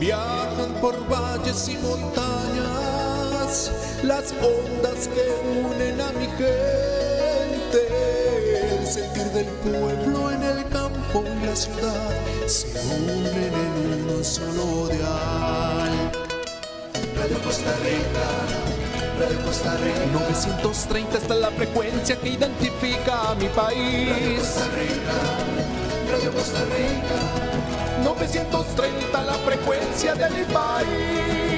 Viajan por valles y montañas las ondas que unen a mi gente. El sentir del pueblo en el campo y la ciudad se unen en un solo dial. Radio Costa Rica, Radio Costa Rica. 930 está la frecuencia que identifica a mi país. Radio Costa Rica, Radio Costa Rica. 930 la frecuencia de mi país.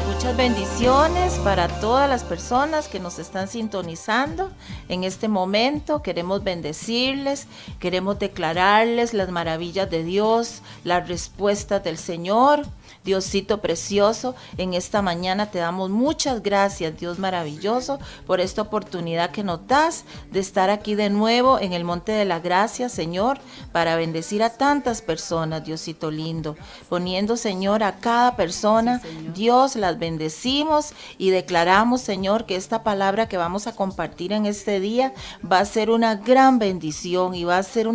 Muchas bendiciones para todas las personas que nos están sintonizando en este momento. Queremos bendecirles, queremos declararles las maravillas de Dios, las respuestas del Señor. Diosito precioso, en esta mañana te damos muchas gracias, Dios maravilloso, por esta oportunidad que nos das de estar aquí de nuevo en el Monte de la Gracia, Señor, para bendecir a tantas personas, Diosito lindo, poniendo, Señor, a cada persona, sí, Dios, las bendecimos y declaramos, Señor, que esta palabra que vamos a compartir en este día va a ser una gran bendición y va a ser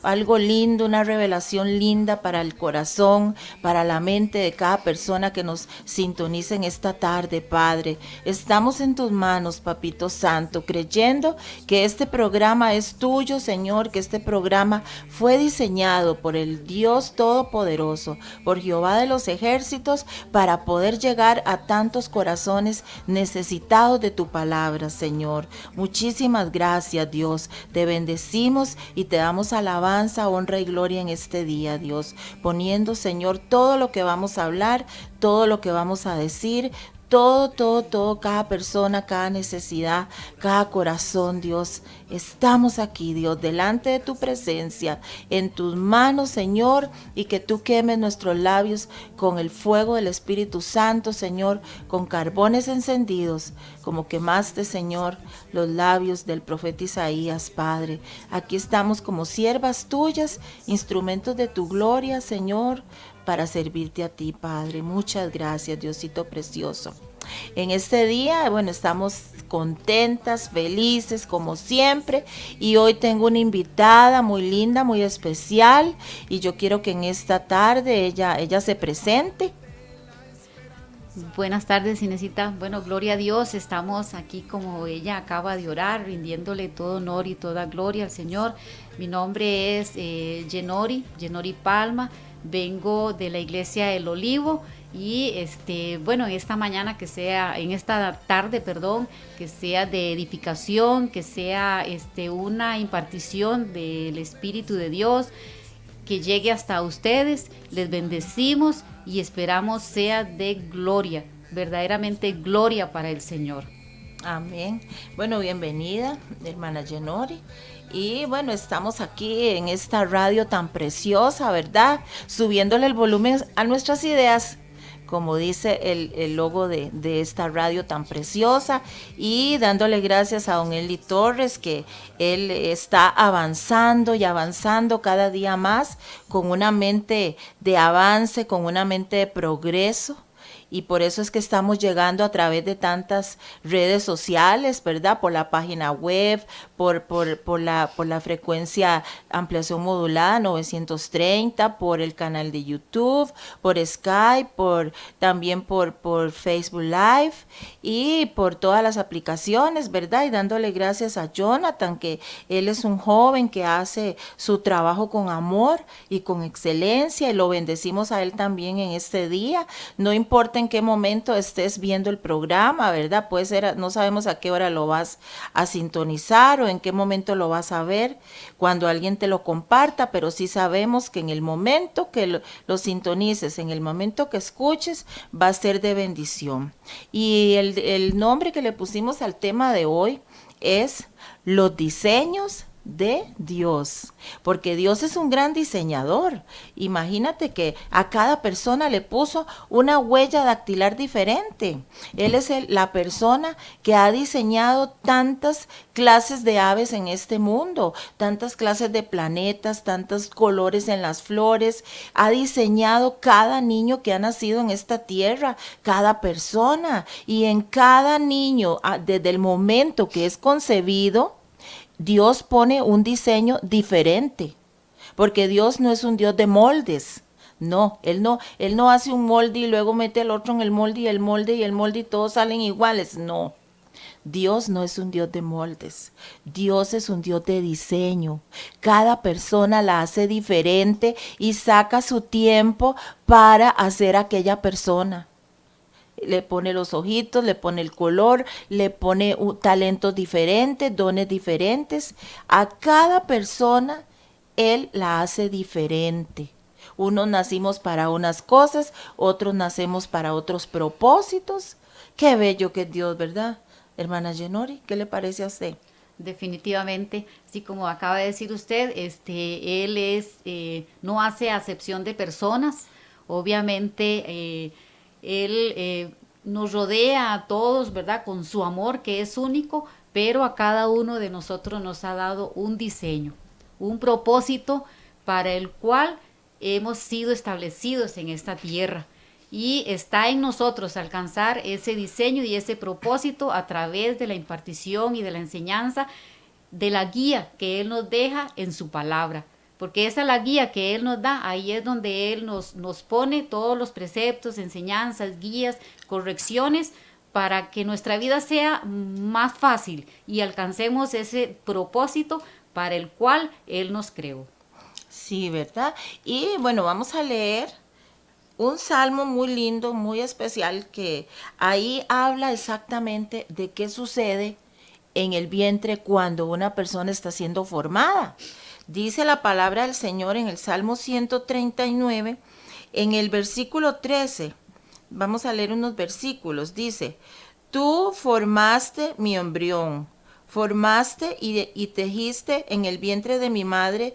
algo lindo, una revelación linda para el corazón, para la mente de cada persona que nos sintoniza en esta tarde, Padre. Estamos en tus manos, Papito Santo, creyendo que este programa es tuyo, Señor, que este programa fue diseñado por el Dios Todopoderoso, por Jehová de los ejércitos, para poder llegar a tantos corazones necesitados de tu palabra, Señor. Muchísimas gracias, Dios. Te bendecimos y te damos alabanza, honra y gloria en este día, Dios, poniendo, Señor, todo lo que vamos a hablar, todo lo que vamos a decir, todo, cada persona, cada necesidad, cada corazón, Dios. Estamos aquí, Dios, delante de tu presencia, en tus manos, Señor, y que tú quemes nuestros labios con el fuego del Espíritu Santo, Señor, con carbones encendidos, como quemaste, Señor, los labios del profeta Isaías, Padre. Aquí estamos como siervas tuyas, instrumentos de tu gloria, Señor, para servirte a ti, Padre. Muchas gracias, Diosito precioso. En este día, bueno, estamos contentas, felices como siempre, y hoy tengo una invitada muy linda, muy especial, y yo quiero que en esta tarde ella se presente. Buenas tardes, Inesita. Bueno, gloria a Dios, estamos aquí como ella acaba de orar, rindiéndole todo honor y toda gloria al Señor. Mi nombre es Yenori Palma. Vengo de la iglesia El Olivo y bueno, en esta tarde, que sea de edificación, que sea una impartición del Espíritu de Dios, que llegue hasta ustedes. Les bendecimos y esperamos sea de gloria, verdaderamente gloria para el Señor. Amén. Bueno, bienvenida, hermana Yenori. Y bueno, estamos aquí en esta radio tan preciosa, ¿verdad? Subiéndole el volumen a nuestras ideas, como dice el logo de esta radio tan preciosa, y dándole gracias a don Eli Torres, que él está avanzando y avanzando cada día más, con una mente de avance, con una mente de progreso. Y por eso es que estamos llegando a través de tantas redes sociales, ¿verdad? Por la página web, por la frecuencia ampliación modulada 930, por el canal de YouTube, por Skype, también por Facebook Live y por todas las aplicaciones, ¿verdad? Y dándole gracias a Jonathan, que él es un joven que hace su trabajo con amor y con excelencia, y lo bendecimos a él también en este día. No importa en qué momento estés viendo el programa, ¿verdad? Puede ser, no sabemos a qué hora lo vas a sintonizar o en qué momento lo vas a ver, cuando alguien te lo comparta, pero sí sabemos que en el momento que lo sintonices, en el momento que escuches, va a ser de bendición. Y el nombre que le pusimos al tema de hoy es los diseños de Dios, porque Dios es un gran diseñador. Imagínate que a cada persona le puso una huella dactilar diferente. Él es la persona que ha diseñado tantas clases de aves en este mundo, tantas clases de planetas, tantos colores en las flores. Ha diseñado cada niño que ha nacido en esta tierra, cada persona, y en cada niño, desde el momento que es concebido, Dios pone un diseño diferente, porque Dios no es un Dios de moldes. No, él no hace un molde y luego mete al otro en el molde y el molde y el molde y todos salen iguales. No, Dios no es un Dios de moldes. Dios es un Dios de diseño. Cada persona la hace diferente y saca su tiempo para hacer aquella persona. Le pone los ojitos, le pone el color, le pone talentos diferentes, dones diferentes. A cada persona Él la hace diferente. Unos nacimos para unas cosas, otros nacemos para otros propósitos. Qué bello que es Dios, ¿verdad? Hermana Yenori, ¿qué le parece a usted? Definitivamente, sí, como acaba de decir usted, él no hace acepción de personas. Obviamente, él nos rodea a todos, ¿verdad? Con su amor que es único, pero a cada uno de nosotros nos ha dado un diseño, un propósito para el cual hemos sido establecidos en esta tierra. Y está en nosotros alcanzar ese diseño y ese propósito a través de la impartición y de la enseñanza, de la guía que Él nos deja en su palabra. Porque esa es la guía que Él nos da, ahí es donde Él nos pone todos los preceptos, enseñanzas, guías, correcciones, para que nuestra vida sea más fácil y alcancemos ese propósito para el cual Él nos creó. Sí, ¿verdad? Y bueno, vamos a leer un salmo muy lindo, muy especial, que ahí habla exactamente de qué sucede en el vientre cuando una persona está siendo formada. Dice la palabra del Señor en el Salmo 139, en el versículo 13. Vamos a leer unos versículos. Dice, tú formaste mi embrión, formaste y tejiste en el vientre de mi madre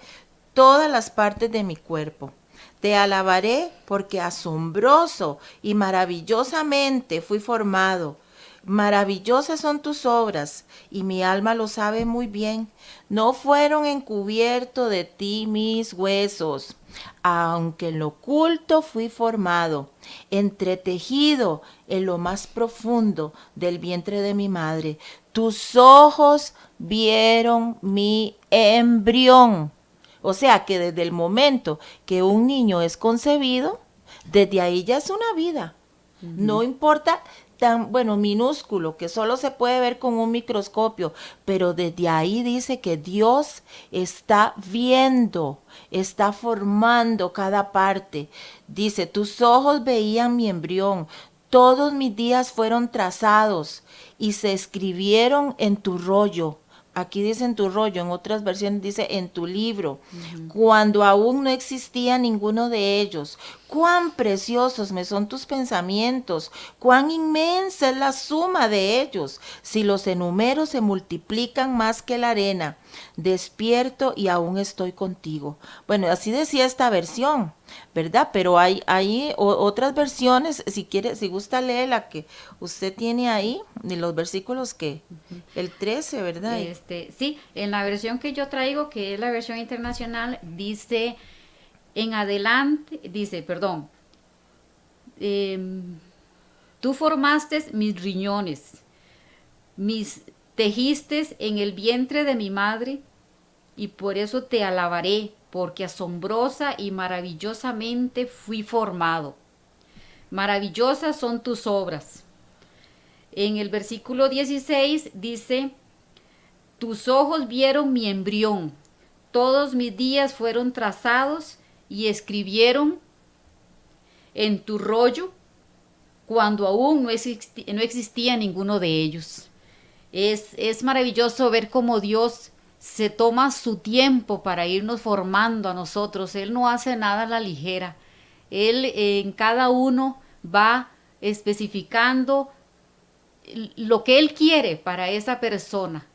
todas las partes de mi cuerpo. Te alabaré porque asombroso y maravillosamente fui formado. Maravillosas son tus obras, y mi alma lo sabe muy bien. No fueron encubiertos de ti mis huesos, aunque en lo oculto fui formado, entretejido en lo más profundo del vientre de mi madre. Tus ojos vieron mi embrión. O sea que desde el momento que un niño es concebido, desde ahí ya es una vida. No importa tan, bueno, minúsculo, que solo se puede ver con un microscopio, pero desde ahí dice que Dios está viendo, está formando cada parte. Dice, tus ojos veían mi embrión, todos mis días fueron trazados y se escribieron en tu rollo. Aquí dice en tu rollo, en otras versiones dice en tu libro, cuando aún no existía ninguno de ellos. Cuán preciosos me son tus pensamientos, cuán inmensa es la suma de ellos. Si los enumero se multiplican más que la arena. Despierto y aún estoy contigo. Bueno, así decía esta versión, ¿verdad? Pero hay otras versiones, si quiere, si gusta leer la que usted tiene ahí, de los versículos que, el 13, ¿verdad? Sí, en la versión que yo traigo, que es la versión internacional, dice, en adelante, dice, perdón, tú formaste mis riñones, tejiste en el vientre de mi madre, y por eso te alabaré, porque asombrosa y maravillosamente fui formado. Maravillosas son tus obras. En el versículo 16 dice, tus ojos vieron mi embrión, todos mis días fueron trazados y escribieron en tu rollo cuando aún no existía ninguno de ellos. Es maravilloso ver cómo Dios se toma su tiempo para irnos formando a nosotros. Él no hace nada a la ligera. Él en cada uno va especificando lo que Él quiere para esa persona.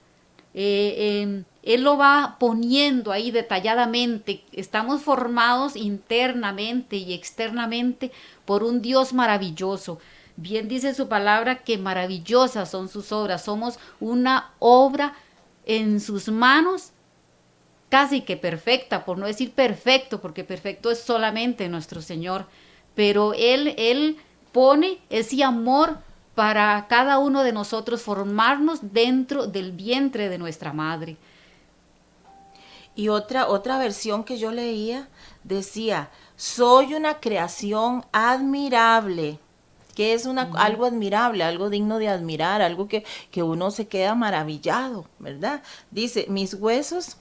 Él lo va poniendo ahí detalladamente. Estamos formados internamente y externamente por un Dios maravilloso. Bien dice su palabra que maravillosas son sus obras. Somos una obra en sus manos casi que perfecta, por no decir perfecto, porque perfecto es solamente nuestro Señor. Pero Él pone ese amor para cada uno de nosotros, formarnos dentro del vientre de nuestra madre. Y otra versión que yo leía decía, soy una creación admirable. Que es algo admirable, algo digno de admirar, algo que uno se queda maravillado, ¿verdad? Dice, mis huesos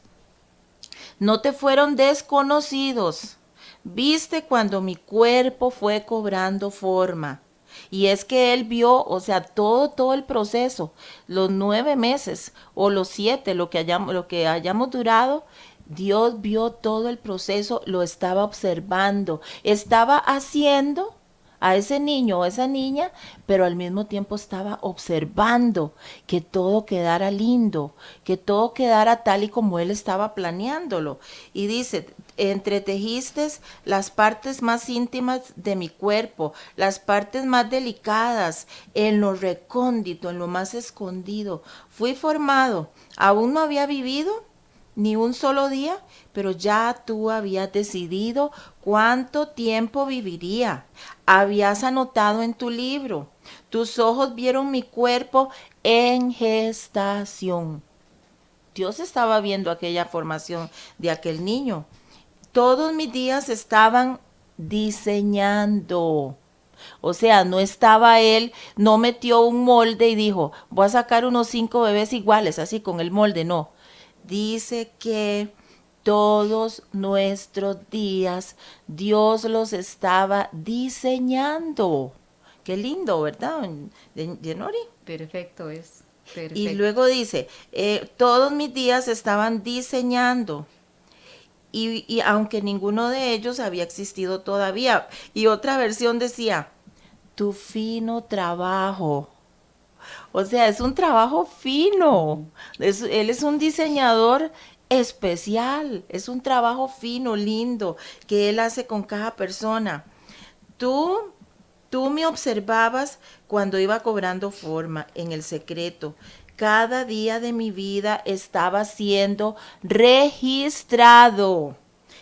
no te fueron desconocidos, viste cuando mi cuerpo fue cobrando forma. Y es que él vio, o sea, todo el proceso, los 9 meses o los 7, lo que hayamos durado, Dios vio todo el proceso, lo estaba observando, estaba haciendo a ese niño o esa niña, pero al mismo tiempo estaba observando que todo quedara lindo, que todo quedara tal y como él estaba planeándolo. Y dice, entretejiste las partes más íntimas de mi cuerpo, las partes más delicadas, en lo recóndito, en lo más escondido. Fui formado, aún no había vivido ni un solo día, pero ya tú habías decidido cuánto tiempo viviría. Habías anotado en tu libro. Tus ojos vieron mi cuerpo en gestación. Dios estaba viendo aquella formación de aquel niño. Todos mis días estaban diseñando. O sea, no estaba él, no metió un molde y dijo, voy a sacar unos 5 bebés iguales, así con el molde, no. Dice que todos nuestros días Dios los estaba diseñando. Qué lindo, ¿verdad, Yenori? Perfecto es. Perfecto. Y luego dice, todos mis días estaban diseñando. Y aunque ninguno de ellos había existido todavía. Y otra versión decía, tu fino trabajo. O sea, es un trabajo fino. Él es un diseñador especial. Es un trabajo fino, lindo, que él hace con cada persona. Tú me observabas cuando iba cobrando forma en el secreto. Cada día de mi vida estaba siendo registrado.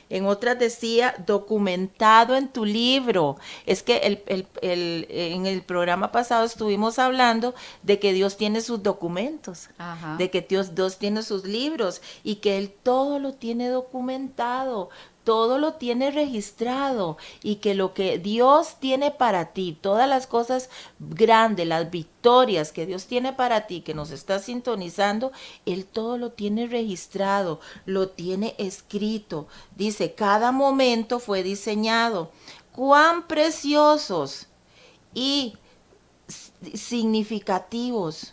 En otras decía, documentado en tu libro. Es que en el programa pasado estuvimos hablando de que Dios tiene sus documentos, Ajá. de que Dios tiene sus libros y que Él todo lo tiene documentado, todo lo tiene registrado y que lo que Dios tiene para ti, todas las cosas grandes, las victorias que Dios tiene para ti, que nos está sintonizando, Él todo lo tiene registrado, lo tiene escrito. Dice, cada momento fue diseñado. Cuán preciosos y significativos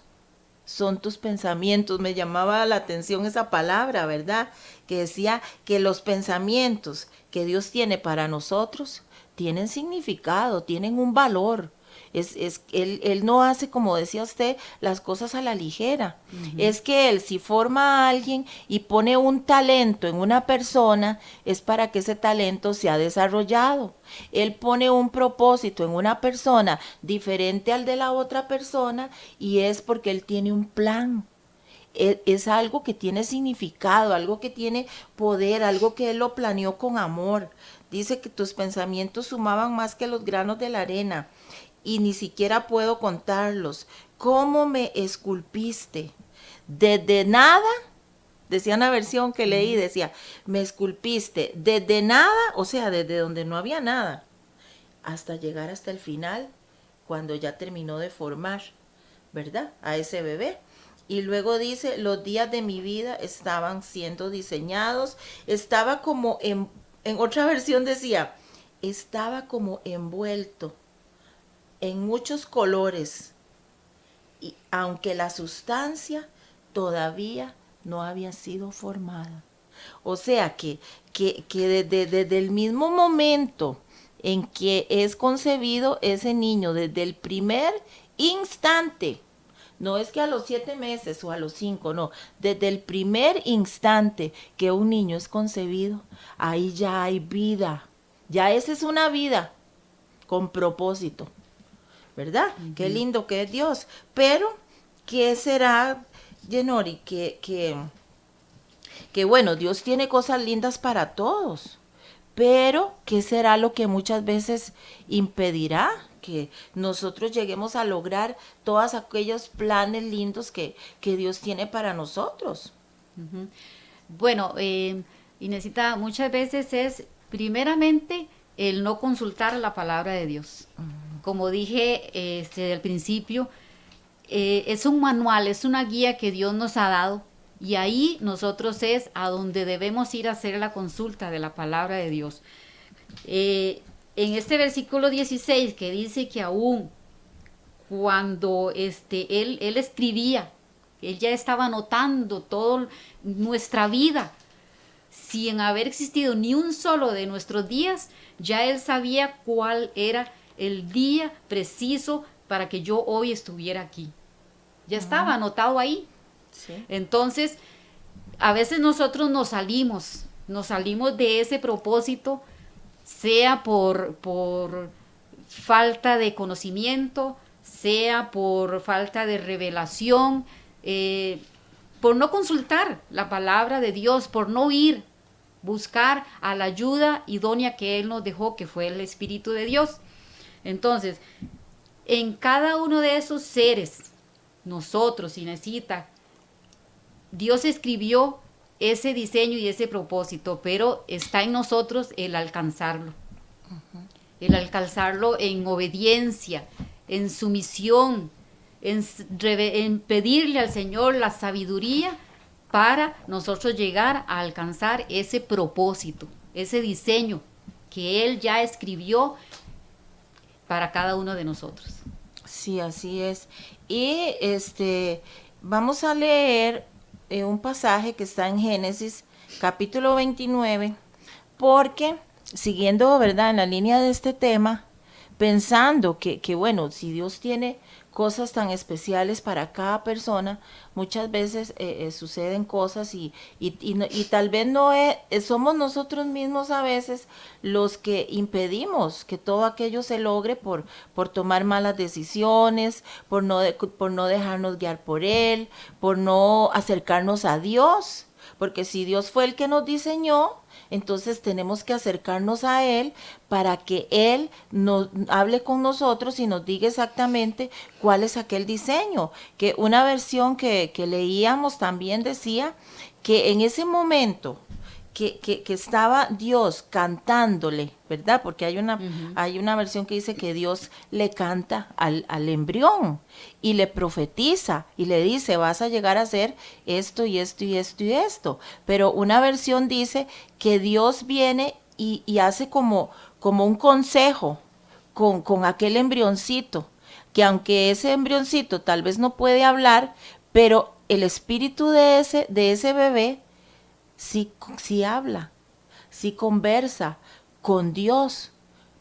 son tus pensamientos. Me llamaba la atención esa palabra, ¿verdad? Que decía que los pensamientos que Dios tiene para nosotros tienen significado, tienen un valor. Él no hace, como decía usted, las cosas a la ligera. Es que Él, si forma a alguien y pone un talento en una persona, es para que ese talento sea desarrollado. Él pone un propósito en una persona diferente al de la otra persona y es porque Él tiene un plan. Es algo que tiene significado, algo que tiene poder, algo que Él lo planeó con amor. Dice que tus pensamientos sumaban más que los granos de la arena y ni siquiera puedo contarlos. ¿Cómo me esculpiste? Desde nada, decía una versión que leí, decía, me esculpiste desde nada, o sea, desde donde no había nada, hasta llegar hasta el final, cuando ya terminó de formar, ¿verdad? A ese bebé. Y luego dice, los días de mi vida estaban siendo diseñados, estaba como en otra versión decía, estaba como envuelto en muchos colores, y aunque la sustancia todavía no había sido formada. O sea que desde el mismo momento en que es concebido ese niño, desde el primer instante, No es que a los 7 meses o a los 5, no. Desde el primer instante que un niño es concebido, ahí ya hay vida. Ya esa es una vida con propósito, ¿verdad? Qué lindo que es Dios. Pero, ¿qué será, Yenori? Que bueno, Dios tiene cosas lindas para todos, pero ¿qué será lo que muchas veces impedirá que nosotros lleguemos a lograr todos aquellos planes lindos que Dios tiene para nosotros? Bueno, Inesita, muchas veces es primeramente el no consultar la palabra de Dios. Como dije al principio, es un manual, es una guía que Dios nos ha dado, y ahí nosotros es a donde debemos ir a hacer la consulta de la palabra de Dios. En este versículo 16 que dice que aún cuando él escribía, él ya estaba anotando toda nuestra vida, sin haber existido ni un solo de nuestros días, ya él sabía cuál era el día preciso para que yo hoy estuviera aquí. Ya estaba anotado ahí. Sí. Entonces, a veces nosotros nos salimos de ese propósito, sea por falta de conocimiento, sea por falta de revelación, por no consultar la palabra de Dios, por no ir, buscar a la ayuda idónea que Él nos dejó, que fue el Espíritu de Dios. Entonces, en cada uno de esos seres, nosotros, Inesita, Dios escribió ese diseño y ese propósito, pero está en nosotros el alcanzarlo. El alcanzarlo en obediencia, en sumisión, en pedirle al Señor la sabiduría para nosotros llegar a alcanzar ese propósito, ese diseño que Él ya escribió para cada uno de nosotros. Sí, así es. Y vamos a leer un pasaje que está en Génesis, capítulo 29, porque siguiendo, ¿verdad?, en la línea de este tema, pensando que bueno, si Dios tiene cosas tan especiales para cada persona, muchas veces suceden cosas y tal vez no somos nosotros mismos a veces los que impedimos que todo aquello se logre por tomar malas decisiones, por no dejarnos guiar por Él, por no acercarnos a Dios, porque si Dios fue el que nos diseñó, entonces tenemos que acercarnos a Él para que Él nos hable con nosotros y nos diga exactamente cuál es aquel diseño. Que una versión que leíamos también decía que en ese momento que estaba Dios cantándole, ¿verdad? Porque hay una versión que dice que Dios le canta al embrión y le profetiza y le dice, vas a llegar a hacer esto y esto y esto y esto. Pero una versión dice que Dios viene y hace como un consejo con aquel embrioncito, que aunque ese embrioncito tal vez no puede hablar, pero el espíritu de ese bebé sí habla, sí conversa con Dios,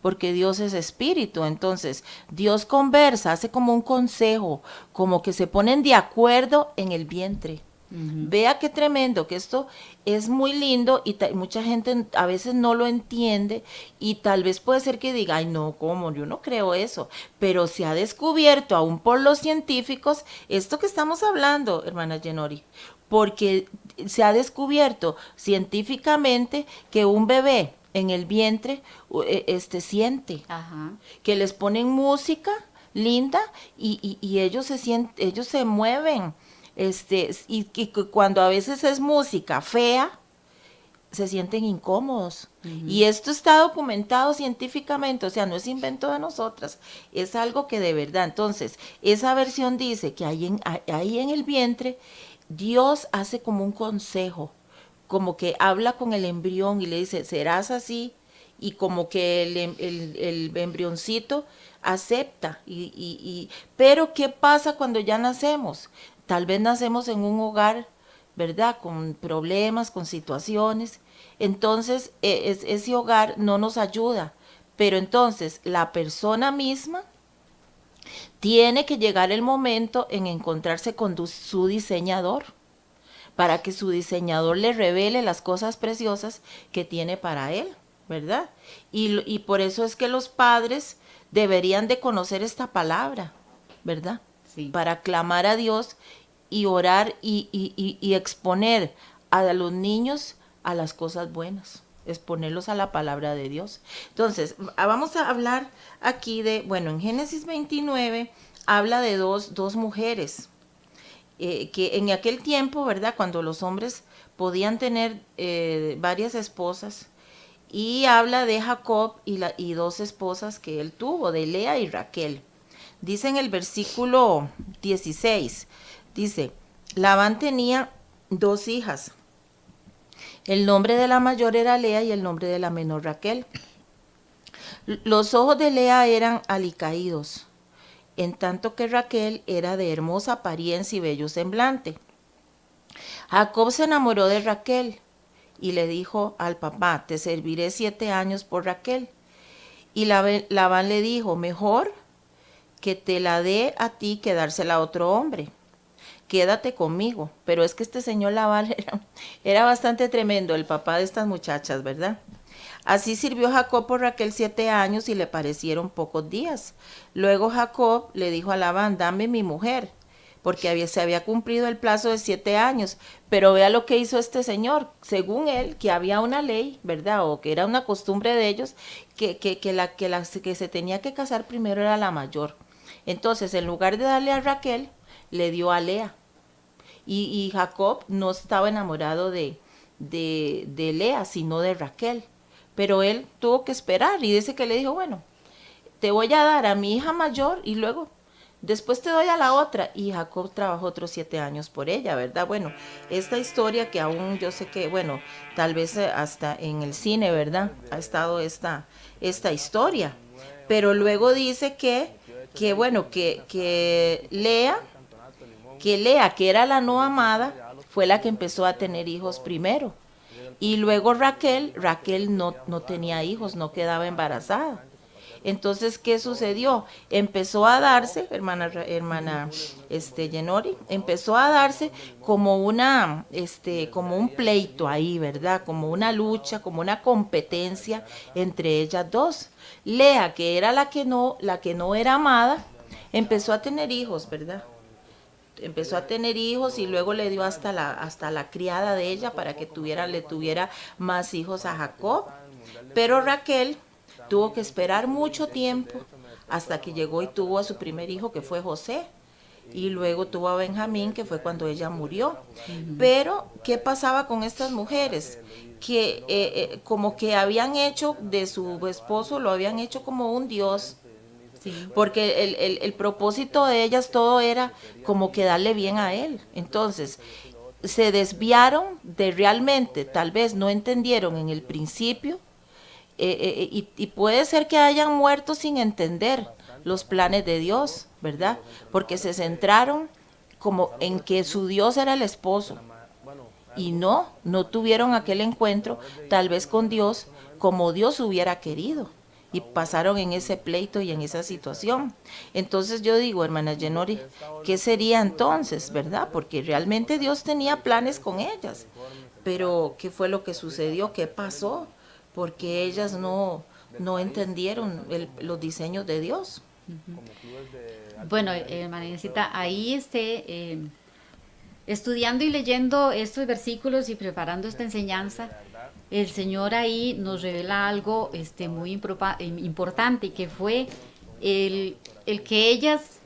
porque Dios es espíritu. Entonces Dios conversa, hace como un consejo, como que se ponen de acuerdo en el vientre. Vea qué tremendo, que esto es muy lindo y mucha gente a veces no lo entiende y tal vez puede ser que diga, ay no, ¿cómo? Yo no creo eso, pero se ha descubierto aún por los científicos esto que estamos hablando, hermana Yenori, porque se ha descubierto científicamente que un bebé en el vientre siente. Ajá. Que les ponen música linda y ellos se sienten, ellos se mueven. Y cuando a veces es música fea, se sienten incómodos. Y esto está documentado científicamente, o sea, no es invento de nosotras, es algo que de verdad. Entonces, esa versión dice que ahí en el vientre, Dios hace como un consejo, como que habla con el embrión y le dice, serás así, y como que el embrioncito acepta. Pero, ¿qué pasa cuando ya nacemos? Tal vez nacemos en un hogar, ¿verdad?, con problemas, con situaciones. Entonces, ese hogar no nos ayuda. Pero entonces, la persona misma tiene que llegar el momento en encontrarse con su diseñador, para que su diseñador le revele las cosas preciosas que tiene para él, ¿verdad? Y por eso es que los padres deberían de conocer esta palabra, ¿verdad? Sí. Para clamar a Dios y orar y exponer a los niños a las cosas buenas, exponerlos a la palabra de Dios. Entonces, vamos a hablar aquí de, bueno, en Génesis 29 habla de dos mujeres, que en aquel tiempo, ¿verdad? Cuando los hombres podían tener varias esposas, y habla de Jacob y dos esposas que él tuvo, de Lea y Raquel. Dice en el versículo 16, dice, Labán tenía 2 hijas. El nombre de la mayor era Lea y el nombre de la menor Raquel. Los ojos de Lea eran alicaídos, en tanto que Raquel era de hermosa apariencia y bello semblante. Jacob se enamoró de Raquel y le dijo al papá, te serviré 7 años por Raquel. Y Labán le dijo, mejor que te la dé a ti que dársela a otro hombre. Quédate conmigo. Pero es que este señor Labán era bastante tremendo, el papá de estas muchachas, ¿verdad? Así sirvió Jacob por Raquel 7 años y le parecieron pocos días. Luego Jacob le dijo a Labán, dame mi mujer, porque se había cumplido el plazo de 7 años. Pero vea lo que hizo este señor. Según él, que había una ley, ¿verdad? O que era una costumbre de ellos, que se tenía que casar primero era la mayor. Entonces, en lugar de darle a Raquel, le dio a Lea. Y Jacob no estaba enamorado de Lea, sino de Raquel. Pero él tuvo que esperar y dice que le dijo, bueno, te voy a dar a mi hija mayor y luego después te doy a la otra. Y Jacob trabajó otros 7 años por ella, ¿verdad? Bueno, esta historia que aún yo sé que, bueno, tal vez hasta en el cine, ¿verdad? Ha estado esta historia. Pero luego dice que Lea, que era la no amada, fue la que empezó a tener hijos primero. Y luego Raquel no tenía hijos, no quedaba embarazada. Entonces, ¿qué sucedió? Empezó a darse, hermana Yenori, empezó a darse como como un pleito ahí, ¿verdad? Como una lucha, como una competencia entre ellas dos. Lea, que era la que no era amada, empezó a tener hijos, ¿verdad? Empezó a tener hijos y luego le dio hasta la criada de ella para que le tuviera más hijos a Jacob. Pero Raquel tuvo que esperar mucho tiempo hasta que llegó y tuvo a su primer hijo, que fue José. Y luego tuvo a Benjamín, que fue cuando ella murió. Pero, ¿qué pasaba con estas mujeres? Que como que habían hecho de su esposo, lo habían hecho como un dios. Sí. Porque el propósito de ellas todo era como que darle bien a él. Entonces, se desviaron de realmente, tal vez no entendieron en el principio, y puede ser que hayan muerto sin entender los planes de Dios, ¿verdad? Porque se centraron como en que su Dios era el esposo y no tuvieron aquel encuentro tal vez con Dios como Dios hubiera querido. Y pasaron en ese pleito y en esa situación. Entonces yo digo, hermana Yenori, ¿qué sería entonces, verdad? Porque realmente Dios tenía planes con ellas. Pero, ¿qué fue lo que sucedió? ¿Qué pasó? Porque ellas no entendieron los diseños de Dios. Bueno, hermana Inesita, ahí estudiando y leyendo estos versículos y preparando esta enseñanza, el Señor ahí nos revela algo muy importante, que fue el que ellas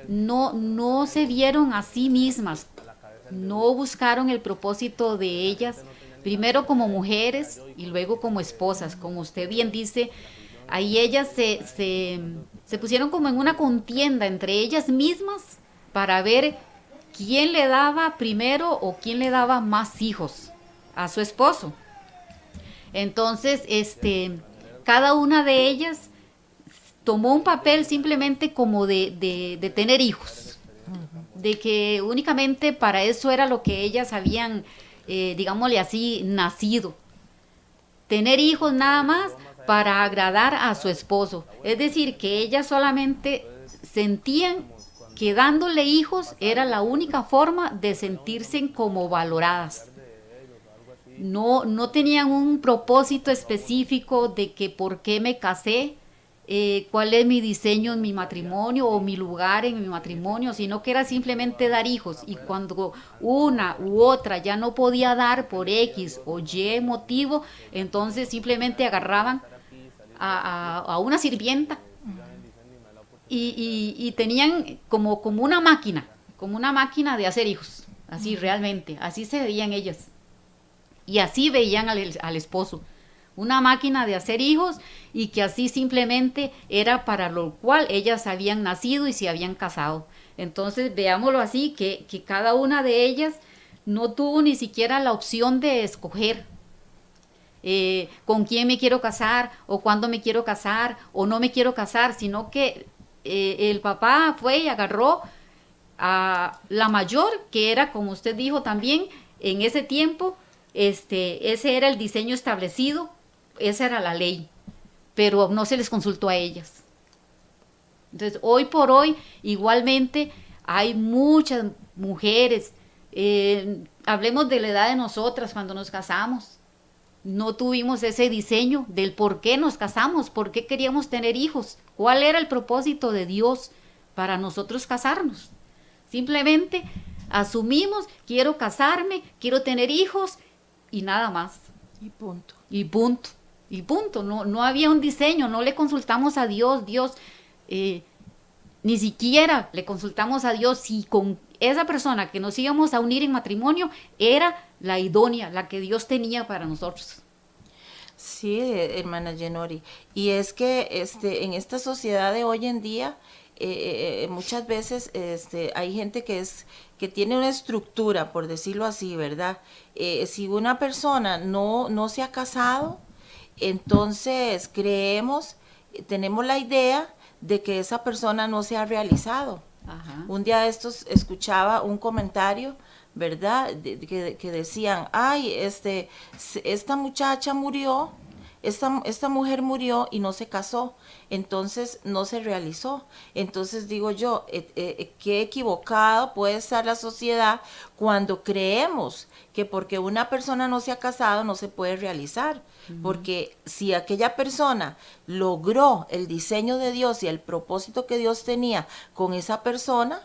no se vieron a sí mismas, no buscaron el propósito de ellas, primero como mujeres y luego como esposas. Como usted bien dice, ahí ellas se pusieron como en una contienda entre ellas mismas para ver quién le daba primero o quién le daba más hijos a su esposo. Entonces, cada una de ellas tomó un papel simplemente como de tener hijos, de que únicamente para eso era lo que ellas habían, digámosle así, nacido. Tener hijos nada más para agradar a su esposo. Es decir, que ellas solamente sentían que dándole hijos era la única forma de sentirse como valoradas. No tenían un propósito específico de que por qué me casé, cuál es mi diseño en mi matrimonio o mi lugar en mi matrimonio, sino que era simplemente dar hijos. Y cuando una u otra ya no podía dar por X o Y motivo, entonces simplemente agarraban a una sirvienta y tenían como una máquina de hacer hijos, así realmente, así se veían ellas. Y así veían al esposo, una máquina de hacer hijos, y que así simplemente era para lo cual ellas habían nacido y se habían casado. Entonces veámoslo así, que cada una de ellas no tuvo ni siquiera la opción de escoger con quién me quiero casar, o cuándo me quiero casar, o no me quiero casar, sino que el papá fue y agarró a la mayor, que era, como usted dijo también, en ese tiempo, ese era el diseño establecido, esa era la ley, pero no se les consultó a ellas. Entonces, hoy por hoy, igualmente, hay muchas mujeres, hablemos de la edad de nosotras cuando nos casamos, no tuvimos ese diseño del por qué nos casamos, por qué queríamos tener hijos, cuál era el propósito de Dios para nosotros casarnos. Simplemente asumimos, quiero casarme, quiero tener hijos, y nada más. Y punto. Y punto. Y punto. No había un diseño, no le consultamos a Dios. Ni siquiera le consultamos a Dios si con esa persona que nos íbamos a unir en matrimonio era la idónea, la que Dios tenía para nosotros. Sí, hermana Yenori. Y es que en esta sociedad de hoy en día, muchas veces hay gente que tiene una estructura, por decirlo así, ¿verdad? Si una persona no se ha casado, entonces tenemos la idea de que esa persona no se ha realizado. Ajá. Un día de estos escuchaba un comentario, ¿verdad? Que decían, ay, esta muchacha murió, esta mujer murió y no se casó, entonces no se realizó. Entonces digo yo, qué equivocado puede estar la sociedad cuando creemos que porque una persona no se ha casado no se puede realizar. Porque si aquella persona logró el diseño de Dios y el propósito que Dios tenía con esa persona,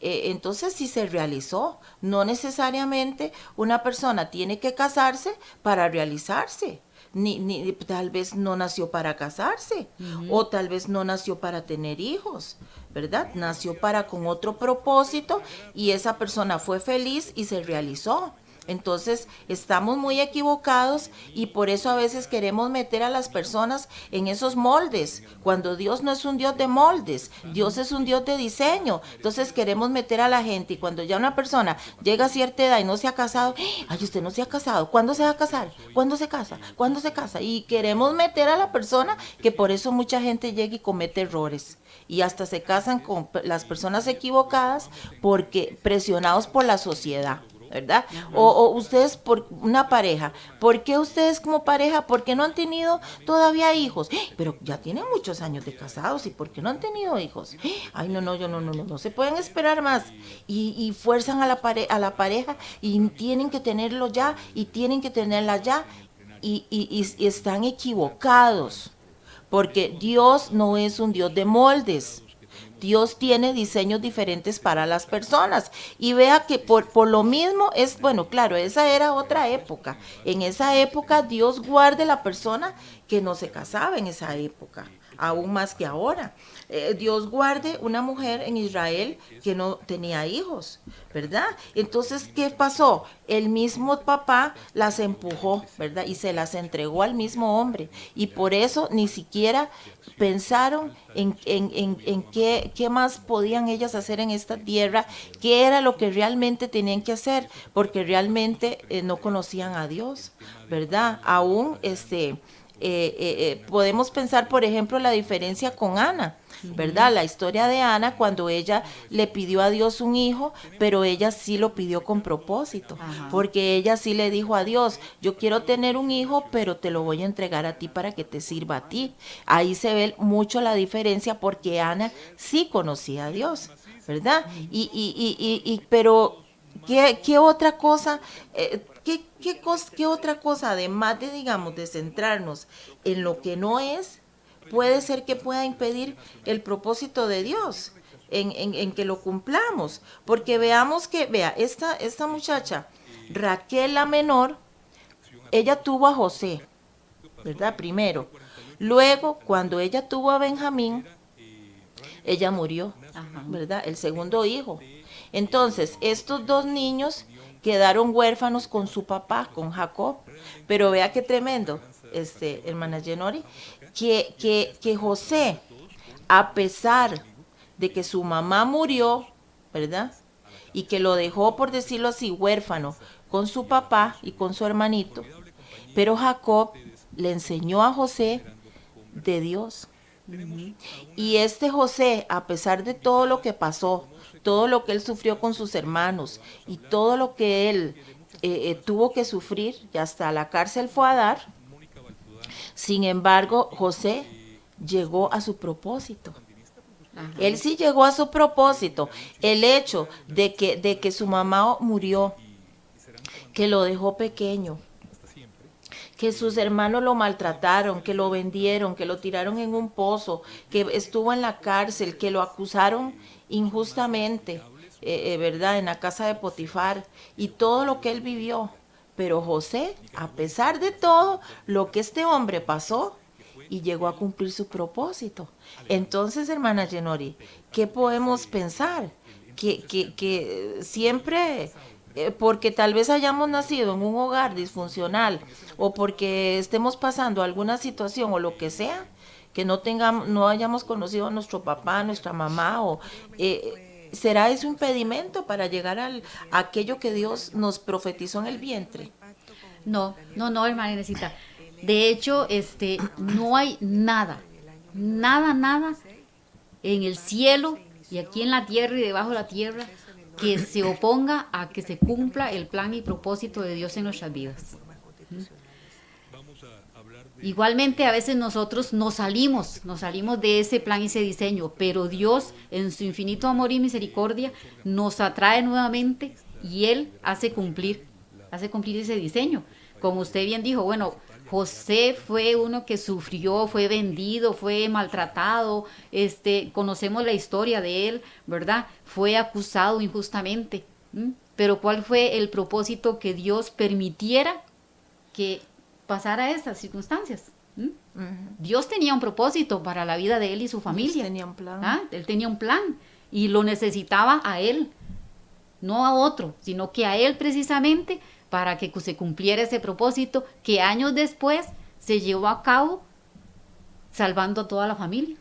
entonces sí se realizó. No necesariamente una persona tiene que casarse para realizarse. Ni tal vez no nació para casarse, o tal vez no nació para tener hijos, ¿verdad? Nació con otro propósito, y esa persona fue feliz y se realizó. Entonces estamos muy equivocados, y por eso a veces queremos meter a las personas en esos moldes, cuando Dios no es un Dios de moldes, Dios es un Dios de diseño. Entonces queremos meter a la gente, y cuando ya una persona llega a cierta edad y no se ha casado, ay, usted no se ha casado, ¿cuándo se va a casar? ¿Cuándo se casa? ¿Cuándo se casa? Y queremos meter a la persona, que por eso mucha gente llega y comete errores, y hasta se casan con las personas equivocadas, porque presionados por la sociedad, ¿verdad? O ustedes, por una pareja, ¿por qué ustedes como pareja, por qué no han tenido todavía hijos? Pero ya tienen muchos años de casados, ¿y por qué no han tenido hijos? Ay, no se pueden esperar más, y fuerzan a la pareja, y tienen que tenerlo ya, y tienen que tenerla ya, y están equivocados, porque Dios no es un Dios de moldes. Dios tiene diseños diferentes para las personas, y vea que por lo mismo bueno, claro, esa era otra época. En esa época Dios guarde la persona que no se casaba en esa época, aún más que ahora. Dios guarde una mujer en Israel que no tenía hijos, ¿verdad? Entonces, ¿qué pasó? El mismo papá las empujó, ¿verdad? Y se las entregó al mismo hombre, y por eso ni siquiera pensaron en qué más podían ellas hacer en esta tierra, qué era lo que realmente tenían que hacer, porque realmente no conocían a Dios, ¿verdad? Aún podemos pensar, por ejemplo, la diferencia con Ana, ¿verdad? La historia de Ana cuando ella le pidió a Dios un hijo, pero ella sí lo pidió con propósito, porque ella sí le dijo a Dios, yo quiero tener un hijo, pero te lo voy a entregar a ti para que te sirva a ti. Ahí se ve mucho la diferencia porque Ana sí conocía a Dios, ¿verdad? Pero ¿qué otra cosa? ¿Qué otra cosa, además de, digamos, de centrarnos en lo que no es, puede ser que pueda impedir el propósito de Dios en que lo cumplamos? Porque veamos que, vea, esta muchacha, Raquel la menor, ella tuvo a José, ¿verdad? Primero. Luego, cuando ella tuvo a Benjamín, ella murió, ¿verdad? El segundo hijo. Entonces, estos dos niños quedaron huérfanos con su papá, con Jacob. Pero vea qué tremendo, hermana Yenori, que José, a pesar de que su mamá murió, ¿verdad? Y que lo dejó, por decirlo así, huérfano con su papá y con su hermanito, pero Jacob le enseñó a José de Dios. Y José, a pesar de todo lo que pasó, todo lo que él sufrió con sus hermanos y todo lo que él tuvo que sufrir, y hasta la cárcel fue a dar, sin embargo, José llegó a su propósito. Él sí llegó a su propósito. El hecho de que su mamá murió, que lo dejó pequeño, que sus hermanos lo maltrataron, que lo vendieron, que lo tiraron en un pozo, que estuvo en la cárcel, que lo acusaron injustamente, ¿verdad? En la casa de Potifar, y todo lo que él vivió. Pero José, a pesar de todo lo que este hombre pasó, y llegó a cumplir su propósito. Entonces, hermana Yenori, ¿qué podemos pensar? Que siempre, porque tal vez hayamos nacido en un hogar disfuncional o porque estemos pasando alguna situación o lo que sea, que no hayamos conocido a nuestro papá, a nuestra mamá, o ¿será eso impedimento para llegar a aquello que Dios nos profetizó en el vientre? No, hermana Inesita. De hecho, no hay nada en el cielo y aquí en la tierra y debajo de la tierra que se oponga a que se cumpla el plan y propósito de Dios en nuestras vidas. Igualmente, a veces nosotros nos salimos de ese plan y ese diseño, pero Dios, en su infinito amor y misericordia, nos atrae nuevamente y Él hace cumplir ese diseño. Como usted bien dijo, bueno, José fue uno que sufrió, fue vendido, fue maltratado, conocemos la historia de él, ¿verdad? Fue acusado injustamente. Pero ¿cuál fue el propósito que Dios permitiera que pasara esas circunstancias? Dios tenía un propósito para la vida de él y su familia. Dios tenía un plan. Él tenía un plan y lo necesitaba a él, no a otro, sino que a él precisamente, para que se cumpliera ese propósito que años después se llevó a cabo salvando a toda la familia.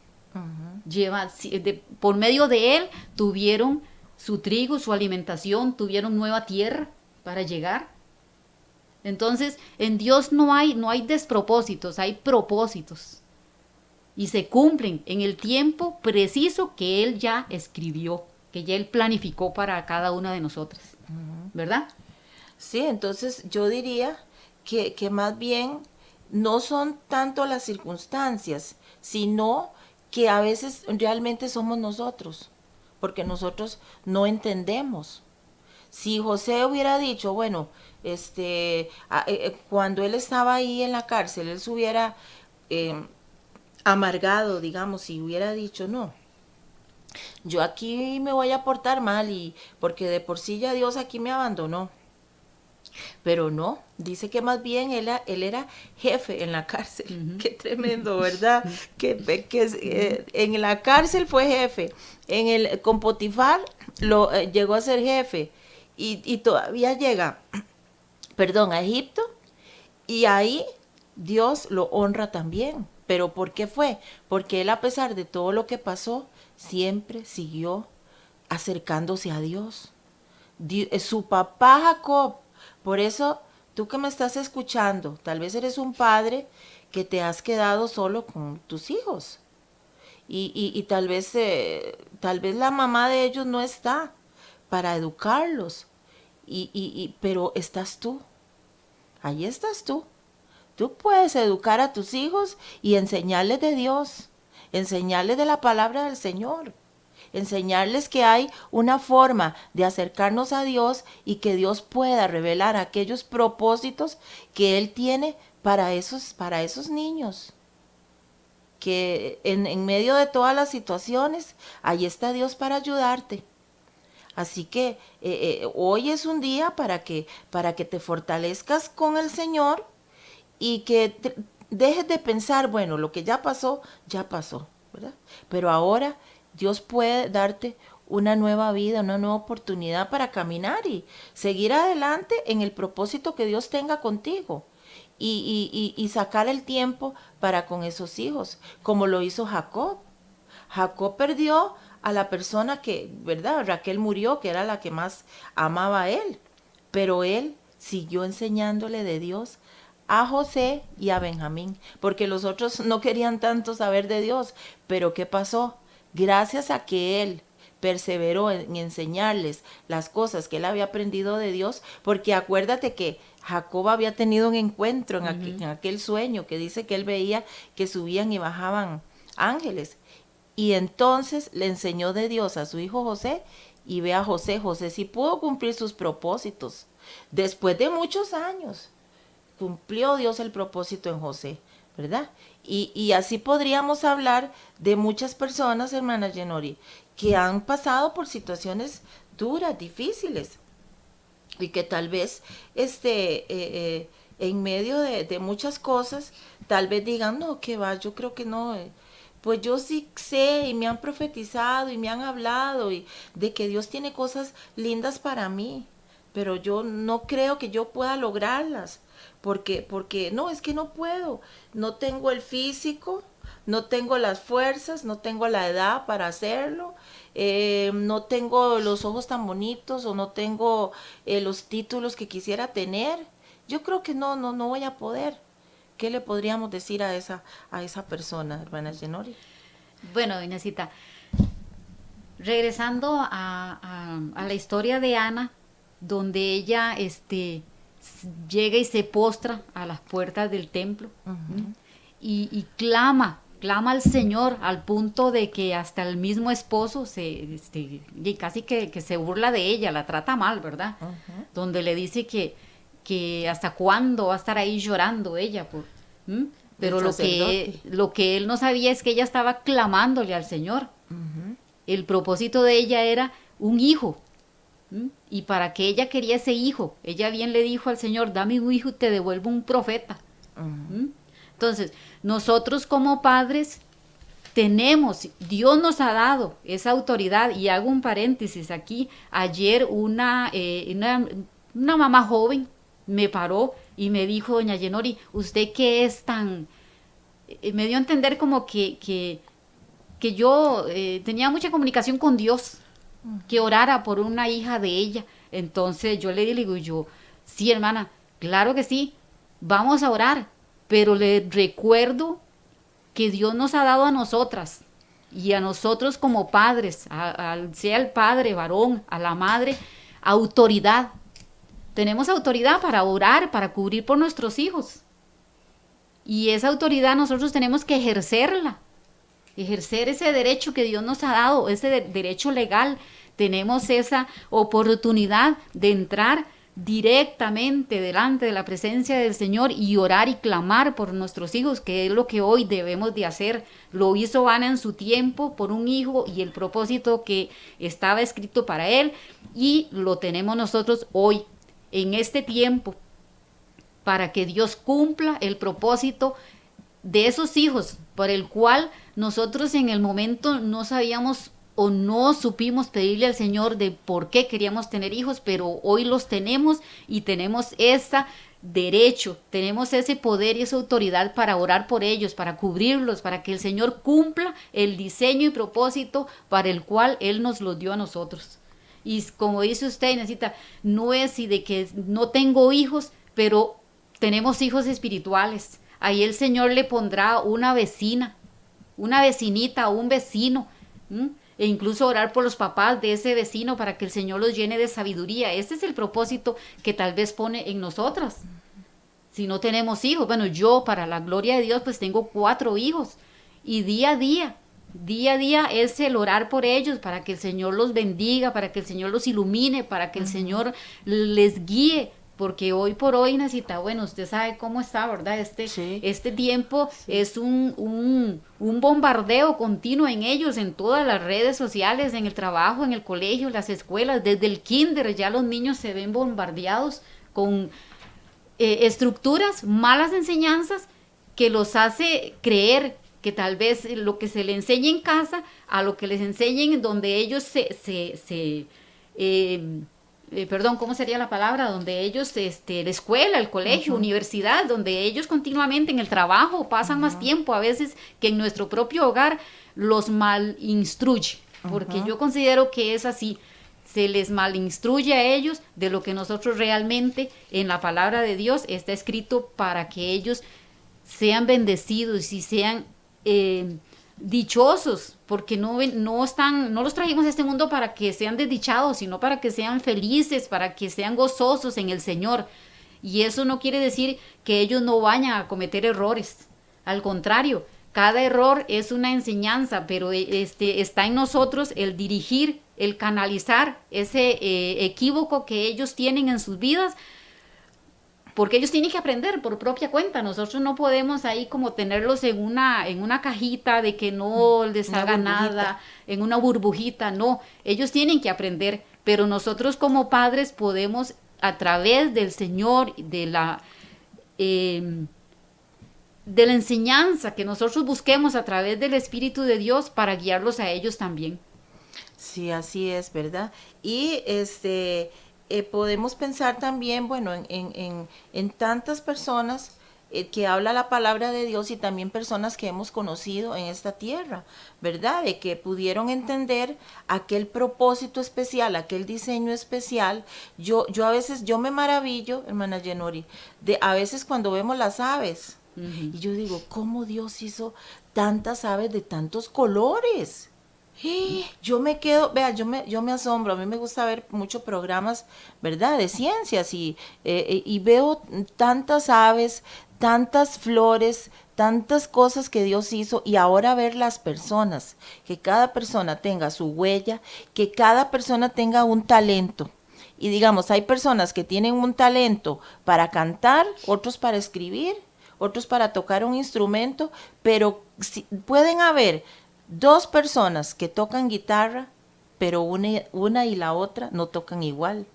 Por medio de él tuvieron su trigo, su alimentación, tuvieron nueva tierra para llegar. Entonces, en Dios no hay despropósitos, hay propósitos. Y se cumplen en el tiempo preciso que Él ya escribió, que ya Él planificó para cada una de nosotras. ¿Verdad? Sí, entonces yo diría que más bien no son tanto las circunstancias, sino que a veces realmente somos nosotros, porque nosotros no entendemos. Si José hubiera dicho, bueno, cuando él estaba ahí en la cárcel, él se hubiera amargado, digamos, si hubiera dicho, no, yo aquí me voy a portar mal, y porque de por sí ya Dios aquí me abandonó. Pero no, dice que más bien él era jefe en la cárcel. Qué tremendo, ¿verdad? Que en la cárcel fue jefe, con Potifar llegó a ser jefe, y todavía llega, a Egipto, y ahí Dios lo honra también. ¿Pero por qué fue? Porque él, a pesar de todo lo que pasó, siempre siguió acercándose a Dios. Su papá Jacob. Por eso, tú que me estás escuchando, tal vez eres un padre que te has quedado solo con tus hijos. Y tal vez la mamá de ellos no está para educarlos. Pero estás tú. Ahí estás tú. Tú puedes educar a tus hijos y enseñarles de Dios, enseñarles de la palabra del Señor, enseñarles que hay una forma de acercarnos a Dios y que Dios pueda revelar aquellos propósitos que Él tiene para esos niños. Que en medio de todas las situaciones, ahí está Dios para ayudarte. Así que hoy es un día para que te fortalezcas con el Señor y que dejes de pensar, bueno, lo que ya pasó, ¿verdad? Pero ahora Dios puede darte una nueva vida, una nueva oportunidad para caminar y seguir adelante en el propósito que Dios tenga contigo. Y sacar el tiempo para con esos hijos, como lo hizo Jacob. Jacob perdió a la persona que, ¿verdad? Raquel murió, que era la que más amaba a él, pero él siguió enseñándole de Dios a José y a Benjamín, porque los otros no querían tanto saber de Dios. Pero ¿qué pasó? Gracias a que él perseveró en enseñarles las cosas que él había aprendido de Dios, porque acuérdate que Jacob había tenido un encuentro en aquel sueño que dice que él veía que subían y bajaban ángeles, y entonces le enseñó de Dios a su hijo José, y ve a José sí pudo cumplir sus propósitos. Después de muchos años, cumplió Dios el propósito en José, ¿verdad? Y así podríamos hablar de muchas personas, hermana Yenori, que han pasado por situaciones duras, difíciles, y que tal vez en medio de muchas cosas, tal vez digan, no, ¿qué va? Yo creo que no, pues yo sí sé, y me han profetizado, y me han hablado, y de que Dios tiene cosas lindas para mí, pero yo no creo que yo pueda lograrlas, porque no, es que no puedo, no tengo el físico, no tengo las fuerzas, no tengo la edad para hacerlo, no tengo los ojos tan bonitos, o no tengo los títulos que quisiera tener. Yo creo que no voy a poder. ¿Qué le podríamos decir a esa persona, hermana Yenori? Bueno, Inésita, regresando a la historia de Ana, donde ella llega y se postra a las puertas del templo, y clama al Señor, al punto de que hasta el mismo esposo y casi que se burla de ella, la trata mal, ¿verdad? Donde le dice que hasta cuándo va a estar ahí llorando ella pero lo que él no sabía es que ella estaba clamándole al Señor. El propósito de ella era un hijo, y para que ella quería ese hijo, ella bien le dijo al Señor, dame un hijo y te devuelvo un profeta. Entonces, nosotros como padres Dios nos ha dado esa autoridad. Y hago un paréntesis aquí, ayer una mamá joven me paró y me dijo, doña Yenori, usted que es tan, me dio a entender como que yo tenía mucha comunicación con Dios, que orara por una hija de ella. Entonces yo le digo, sí, hermana, claro que sí, vamos a orar, pero le recuerdo que Dios nos ha dado a nosotras y a nosotros como padres, sea el padre varón, a la madre, autoridad. Tenemos autoridad para orar, para cubrir por nuestros hijos. Y esa autoridad nosotros tenemos que ejercerla, ejercer ese derecho que Dios nos ha dado, ese derecho legal. Tenemos esa oportunidad de entrar directamente delante de la presencia del Señor y orar y clamar por nuestros hijos, que es lo que hoy debemos de hacer. Lo hizo Ana en su tiempo por un hijo y el propósito que estaba escrito para él, y lo tenemos nosotros hoy, en este tiempo, para que Dios cumpla el propósito de esos hijos, por el cual nosotros en el momento no sabíamos o no supimos pedirle al Señor de por qué queríamos tener hijos, pero hoy los tenemos y tenemos ese derecho, tenemos ese poder y esa autoridad para orar por ellos, para cubrirlos, para que el Señor cumpla el diseño y propósito para el cual Él nos los dio a nosotros. Y como dice usted, Inesita, no es de que no tengo hijos, pero tenemos hijos espirituales. ahí el Señor le pondrá una vecina, una vecinita, un vecino, ¿m? E incluso orar por los papás de ese vecino para que el Señor los llene de sabiduría. Ese es el propósito que tal vez pone en nosotras. Si no tenemos hijos, bueno, yo para la gloria de Dios pues tengo 4 hijos y día a día es el orar por ellos para que el Señor los bendiga, para que el Señor los ilumine, para que el Señor les guíe, porque hoy por hoy necesita, bueno, usted sabe cómo está, ¿verdad? Este tiempo es un bombardeo continuo en ellos, en todas las redes sociales, en el trabajo, en el colegio, en las escuelas, desde el kinder ya los niños se ven bombardeados con estructuras, malas enseñanzas que los hace creer que tal vez lo que se le enseña en casa a lo que les enseñen donde ellos ¿cómo sería la palabra? Donde ellos, la escuela, el colegio, universidad, donde ellos continuamente en el trabajo pasan más tiempo a veces que en nuestro propio hogar, los mal instruye, porque yo considero que es así. Se les malinstruye a ellos de lo que nosotros realmente en la palabra de Dios está escrito para que ellos sean bendecidos y sean dichosos, porque no los trajimos a este mundo para que sean desdichados, sino para que sean felices, para que sean gozosos en el Señor. Y eso no quiere decir que ellos no vayan a cometer errores. Al contrario, cada error es una enseñanza, pero está en nosotros el dirigir, el canalizar ese equívoco que ellos tienen en sus vidas, porque ellos tienen que aprender por propia cuenta. Nosotros no podemos ahí como tenerlos en una cajita de que no les haga nada, en una burbujita, no. Ellos tienen que aprender, pero nosotros como padres podemos, a través del Señor, de la enseñanza que nosotros busquemos a través del Espíritu de Dios para guiarlos a ellos también. Sí, así es, ¿verdad? Y podemos pensar también, bueno, en tantas personas que habla la palabra de Dios y también personas que hemos conocido en esta tierra, ¿verdad? De que pudieron entender aquel propósito especial, aquel diseño especial. Yo a veces, yo me maravillo, hermana Yenori, de a veces cuando vemos las aves, y yo digo, ¿cómo Dios hizo tantas aves de tantos colores? Yo me quedo, vea, yo me asombro. A mí me gusta ver muchos programas, ¿verdad?, de ciencias y veo tantas aves, tantas flores, tantas cosas que Dios hizo, y ahora ver las personas, que cada persona tenga su huella, que cada persona tenga un talento. Y digamos, hay personas que tienen un talento para cantar, otros para escribir, otros para tocar un instrumento, pero pueden haber 2 personas que tocan guitarra, pero una y la otra no tocan igual,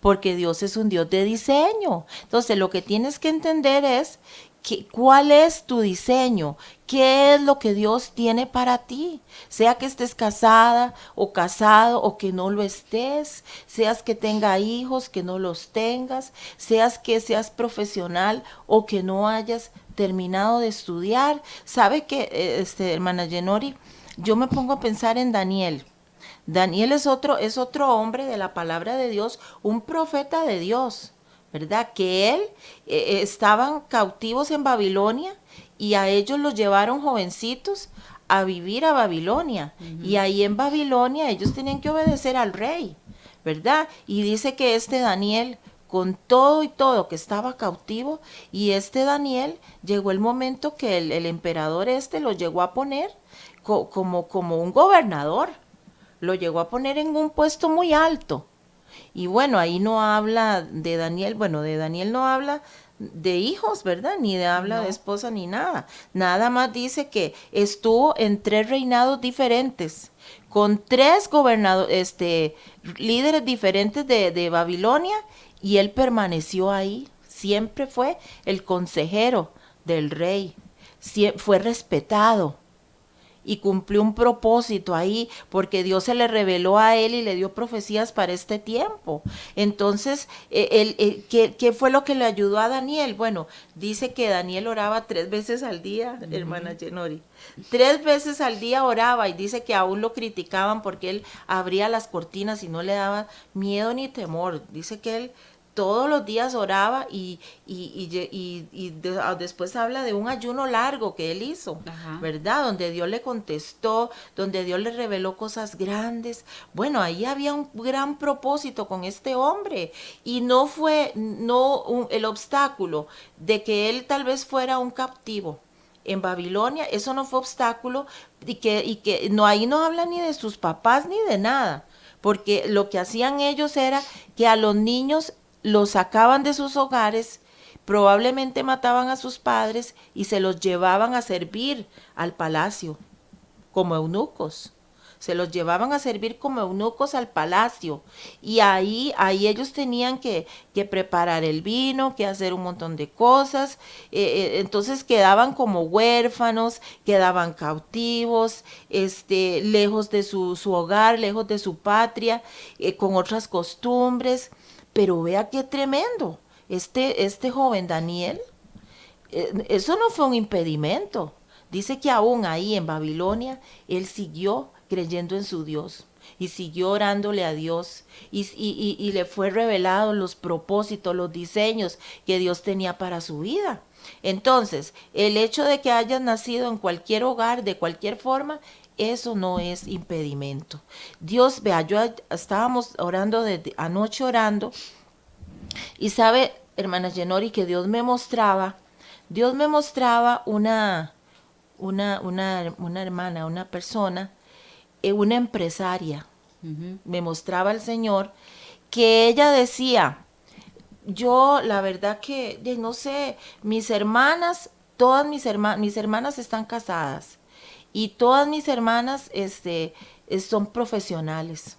porque Dios es un Dios de diseño. Entonces lo que tienes que entender es cuál es tu diseño, qué es lo que Dios tiene para ti, sea que estés casada o casado o que no lo estés, seas que tenga hijos, que no los tengas, seas que seas profesional o que no hayas terminado de estudiar. Sabe que, hermana Yenori, yo me pongo a pensar en Daniel. Daniel es otro hombre de la palabra de Dios, un profeta de Dios, ¿verdad? Que él estaban cautivos en Babilonia y a ellos los llevaron jovencitos a vivir a Babilonia. Y ahí en Babilonia ellos tenían que obedecer al rey, ¿verdad? Y dice que Daniel, con todo y todo que estaba cautivo, y Daniel llegó el momento que el emperador lo llegó a poner como un gobernador, lo llegó a poner en un puesto muy alto. Y bueno, ahí no habla de Daniel, bueno, de Daniel no habla de hijos, ¿verdad? Ni habla de esposa ni nada. Nada más dice que estuvo en 3 reinados diferentes, con 3 líderes diferentes de Babilonia, y él permaneció ahí. Siempre fue el consejero del rey, fue respetado y cumplió un propósito ahí, porque Dios se le reveló a él y le dio profecías para este tiempo. Entonces, ¿qué fue lo que le ayudó a Daniel? Bueno, dice que Daniel oraba 3 veces al día, hermana Yenori. 3 veces al día oraba, y dice que aún lo criticaban porque él abría las cortinas y no le daba miedo ni temor. Dice que él todos los días oraba después habla de un ayuno largo que él hizo, Ajá. ¿verdad? Donde Dios le contestó, donde Dios le reveló cosas grandes. Bueno, ahí había un gran propósito con este hombre y no fue el obstáculo de que él tal vez fuera un captivo en Babilonia, eso no fue obstáculo y que no, ahí no habla ni de sus papás ni de nada, porque lo que hacían ellos era que a los niños los sacaban de sus hogares, probablemente mataban a sus padres y se los llevaban a servir al palacio como eunucos. Se los llevaban a servir como eunucos al palacio y ahí ellos tenían que preparar el vino, que hacer un montón de cosas, entonces quedaban como huérfanos, quedaban cautivos, lejos de su hogar, lejos de su patria, con otras costumbres, pero vea qué tremendo, este joven Daniel, eso no fue un impedimento, dice que aún ahí en Babilonia, él siguió creyendo en su Dios y siguió orándole a Dios y le fue revelado los propósitos, los diseños que Dios tenía para su vida. Entonces, el hecho de que hayas nacido en cualquier hogar, de cualquier forma, eso no es impedimento. Dios, vea, estábamos orando anoche orando y sabe, hermana Yenori, que Dios me mostraba una hermana, una persona, una empresaria, me mostraba el Señor, que ella decía, yo la verdad que, no sé, mis hermanas, todas mis hermanas están casadas y todas mis hermanas son profesionales.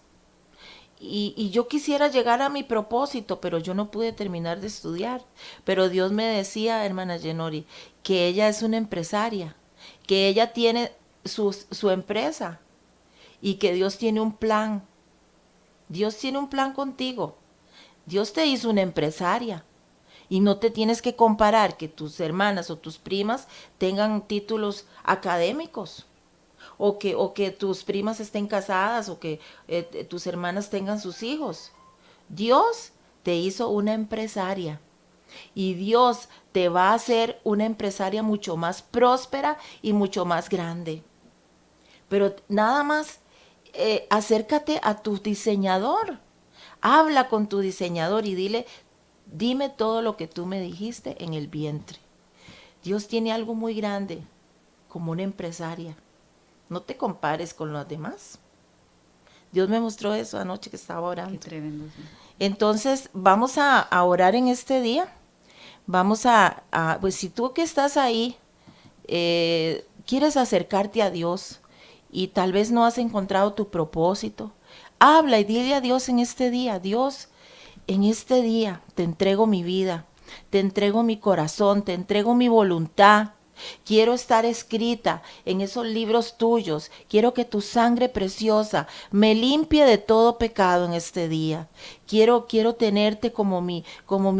Y yo quisiera llegar a mi propósito, pero yo no pude terminar de estudiar. Pero Dios me decía, hermana Yenori, que ella es una empresaria, que ella tiene su empresa y que Dios tiene un plan. Dios tiene un plan contigo. Dios te hizo una empresaria y no te tienes que comparar que tus hermanas o tus primas tengan títulos académicos o que tus primas estén casadas o que tus hermanas tengan sus hijos. Dios te hizo una empresaria y Dios te va a hacer una empresaria mucho más próspera y mucho más grande. Pero nada más acércate a tu diseñador, habla con tu diseñador y dime todo lo que tú me dijiste en el vientre. Dios tiene algo muy grande, como una empresaria. No te compares con los demás. Dios me mostró eso anoche que estaba orando. Qué tremendo. Sí. Entonces, vamos a orar en este día. Vamos pues si tú que estás ahí, quieres acercarte a Dios y tal vez no has encontrado tu propósito, habla y dile a Dios en este día, Dios, en este día te entrego mi vida, te entrego mi corazón, te entrego mi voluntad. Quiero estar escrita en esos libros tuyos. Quiero que tu sangre preciosa me limpie de todo pecado en este día. Quiero tenerte como mi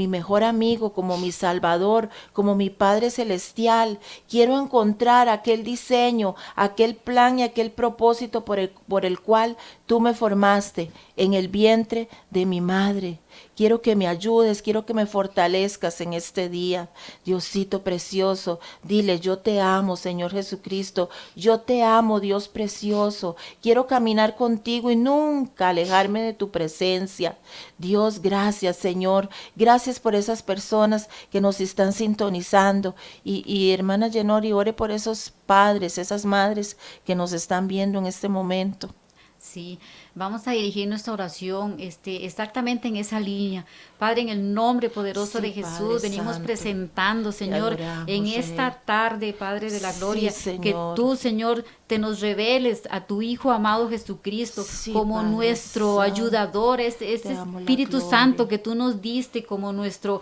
mejor amigo, como mi Salvador, como mi Padre Celestial. Quiero encontrar aquel diseño, aquel plan y aquel propósito por el cual tú me formaste en el vientre de mi madre. Quiero que me ayudes, quiero que me fortalezcas en este día. Diosito precioso, dile, yo te amo, Señor Jesucristo. Yo te amo, Dios precioso. Quiero caminar contigo y nunca alejarme de tu presencia. Dios, gracias, Señor. Gracias por esas personas que nos están sintonizando. Y hermana Yenori, ore por esos padres, esas madres que nos están viendo en este momento. Sí, vamos a dirigir nuestra oración exactamente en esa línea. Padre, en el nombre poderoso de Jesús, Padre venimos Santo, presentando, Señor, en esta tarde, Padre de la gloria, que tú, Señor, te nos reveles a tu Hijo amado Jesucristo como Padre nuestro Santo, ayudador, este Espíritu Santo que tú nos diste como nuestra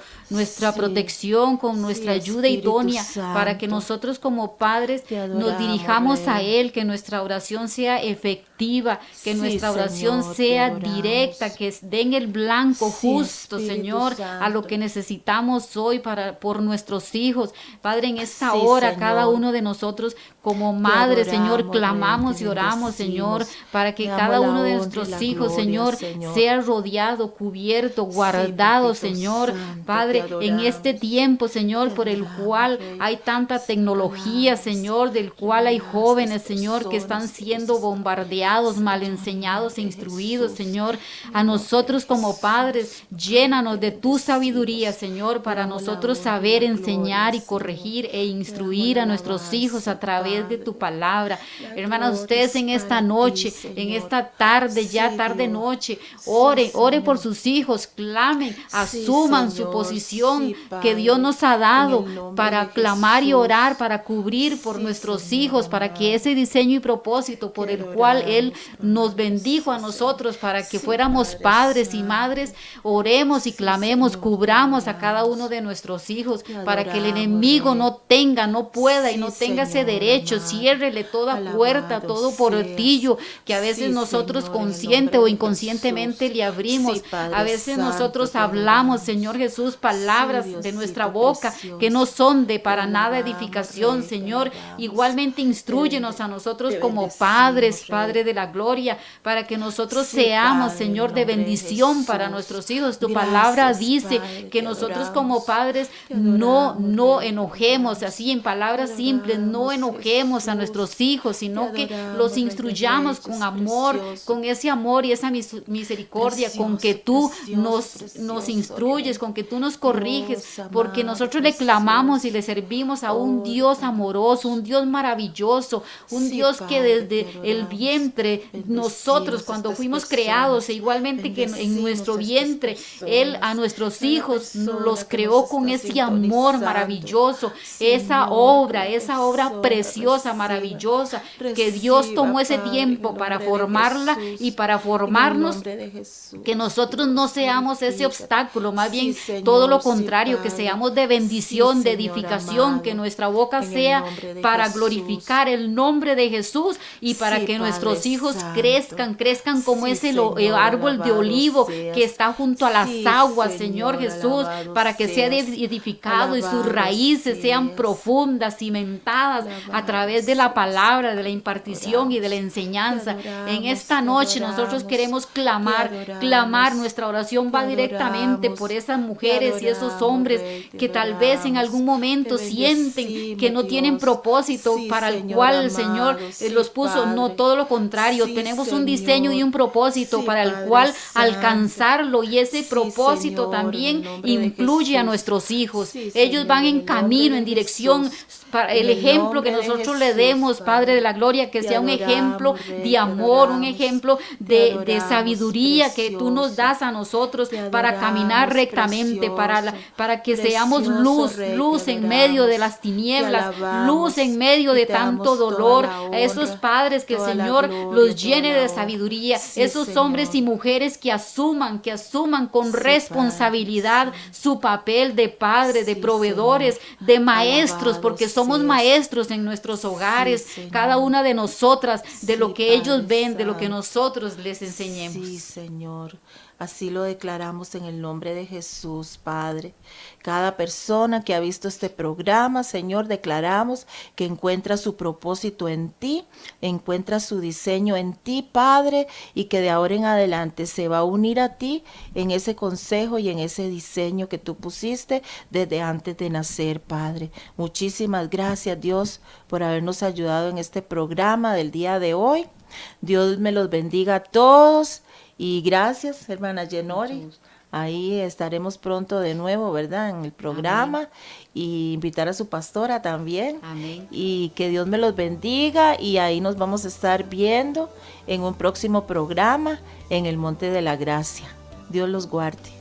protección, con nuestra ayuda Espíritu idónea, Santo, para que nosotros como padres nos dirijamos Rey. A Él, que nuestra oración sea efectiva efectiva, que Sí, nuestra oración Señor, te sea adoramos. directa, que den el blanco Sí, justo, Espíritu Señor, a lo Santo. que necesitamos hoy por nuestros hijos. Padre, en esta Sí, hora, Señor. cada uno de nosotros como Te madre, Señor, adoramos, Rey, clamamos te y oramos, Señor, bendecimos. para Te que damos cada la uno de honra y nuestros la hijos, gloria, Señor, Señor. sea rodeado, cubierto, Sí, guardado, Papito Señor. Santo, te Padre, en este adoramos. tiempo, Señor, Te por el adoramos, cual Rey. hay tanta Sí, tecnología, Señor, del cual hay revelaste jóvenes, Señor, que están personas que nos siendo están, bombardeados, mal Señor, en el enseñados e nombre de instruidos, Jesús. Señor. En A el nombre de nosotros como padres, Jesús, Padre, llénanos te de tu sabiduría, bendecimos. Señor, Te para damos la nosotros honra y saber la gloria, enseñar y Señor. corregir e Te damos instruir la a nuestros hijos a alabanza, través de Padre. tu palabra. La Hermanas, gloria ustedes es en esta para ti, noche, en Señor. esta tarde, ya Sí, tarde Dios. noche, Sí, ore por Señor. sus hijos, clamen, Sí, asuman su Señor. posición Sí, que Dios Padre. nos ha En dado el nombre de para clamar y orar, Jesús. para cubrir por Sí, nuestros Señor hijos, para que amado. ese diseño y propósito por Te el cual Él adoramos, nos Padre. bendijo a Sí, Señor. nosotros, para que Sí, fuéramos Padre padres y Santo. madres, oremos y Sí, clamemos, Señor, te cubramos a cada uno adoramos. de nuestros hijos, Te para que el adoramos, enemigo Rey. no tenga, no pueda y Sí, no tenga ese Señor derecho. amado. Ciérrele toda puerta, Alabado todo seas. portillo que a veces Sí, nosotros Señor, en el consciente nombre o de inconscientemente Jesús. le abrimos. Sí, A Padre veces Santo, nosotros te hablamos, adoramos. Señor Jesús, Sí, palabras de nuestra Diosito boca que no precioso. son de Te para nada alabamos, edificación, Rey, te Señor. alabamos. Igualmente instruyenos a nosotros Te como padres, bendecimos, Rey. Padre de la gloria, para que nosotros Sí, seamos, Padre, en el Señor, de nombre de bendición para Jesús. nuestros hijos. Tu palabra Gracias, dice Padre, que te nosotros como adoramos. padres Te adoramos, no Rey, te enojemos, adoramos. así en palabras Te simples, no adoramos, enojemos a Jesús. nuestros hijos, Te sino que los adoramos, Rey de instruyamos con Reyes, amor, precioso. con ese amor y esa misericordia, con que Precioso, tú precioso, nos precioso, instruyes, Rey. con que tú nos corriges, Dios porque amado, nosotros le clamamos y precioso. le servimos a un Oh, Dios te amoroso, un adoramos. Dios maravilloso, un Sí, Dios que Padre, te desde el adoramos. vientre, nosotros Bendecimos cuando estas fuimos creados, e personas. igualmente que en Bendecimos nuestro a estas vientre, Él a personas. nuestros Cada hijos los persona que nos creó con está ese amor sintonizando. maravilloso, Señor, cada esa obra persona preciosa, maravillosa, que Dios tomó ese Padre, en tiempo el para nombre de formarla y Jesús. para En el formarnos, nombre de Jesús. que nosotros no Dios, seamos ese glorifícate. obstáculo, más Sí, bien Señor, todo lo sí, contrario, que Padre. seamos de Sí, bendición, de Señor edificación, que amado. nuestra boca En el sea nombre de para Jesús. glorificar el nombre de Jesús y para Sí, que Padre nuestros hijos Santo. crezcan como Sí, ese Señor, árbol de alabado olivo seas. que está junto a las Sí, aguas, Señor Señor, Jesús, alabado para que sea seas. edificado y sus Alabado raíces sean seas. profundas, cimentadas a Alabado través de la seas. palabra, de la Te impartición y de la adoramos, enseñanza. te En adoramos, esta te noche nosotros adoramos, queremos te clamar, adoramos, nuestra oración te va directamente adoramos, por esas te mujeres y esos adoramos, hombres Rey, te que tal vez en adoramos, algún momento te sienten que bendecimos, no tienen Dios. propósito Sí, para el Señor cual el Señor amado, sí, los puso. No, Padre. todo lo contrario, Sí, tenemos un diseño y Señor. un propósito Sí, para el Padre cual Santo. alcanzarlo, y ese Sí, propósito Señor, en también el nombre de incluye a Jesús. nuestros hijos. Sí, Ellos Señor, van en en el nombre camino, de en dirección, Jesús. para En el el ejemplo que nombre de nosotros le Jesús, demos, Padre de la gloria, que Te sea un ejemplo adoramos, Rey, de te amor, un adoramos, ejemplo te de adoramos, sabiduría que tú nos precioso. das a nosotros Te para caminar adoramos, rectamente, precioso. para que seamos Precioso Rey, luz te en medio de adoramos, las tinieblas, te alabamos, luz en medio y de te tanto damos toda dolor. la A esos honra, padres que el toda la Señor gloria, los toda llene la de honra. sabiduría, Sí, esos hombres y Señor. mujeres que asuman con Sí, responsabilidad Padre, su papel de padre, de Sí, proveedores, Señor. de maestros, Alabado porque somos seas. maestros en nuestros hogares, Señor. cada una de nosotras, de Sí, lo que ellos Padre ven, de lo que Santo. nosotros les enseñemos. Sí, Señor. Así lo declaramos en el nombre de Jesús, Padre. Cada persona que ha visto este programa, Señor, declaramos que encuentra su propósito en ti, encuentra su diseño en ti, Padre, y que de ahora en adelante se va a unir a ti en ese consejo y en ese diseño que tú pusiste desde antes de nacer, Padre. Muchísimas gracias, Dios, por habernos ayudado en este programa del día de hoy. Dios me los bendiga a todos. Y gracias, hermana Yenori. Ahí estaremos pronto de nuevo, ¿verdad? En el programa. Amén. Y invitar a su pastora también. Amén. Y que Dios me los bendiga. Y ahí nos vamos a estar viendo en un próximo programa en el Monte de la Gracia. Dios los guarde.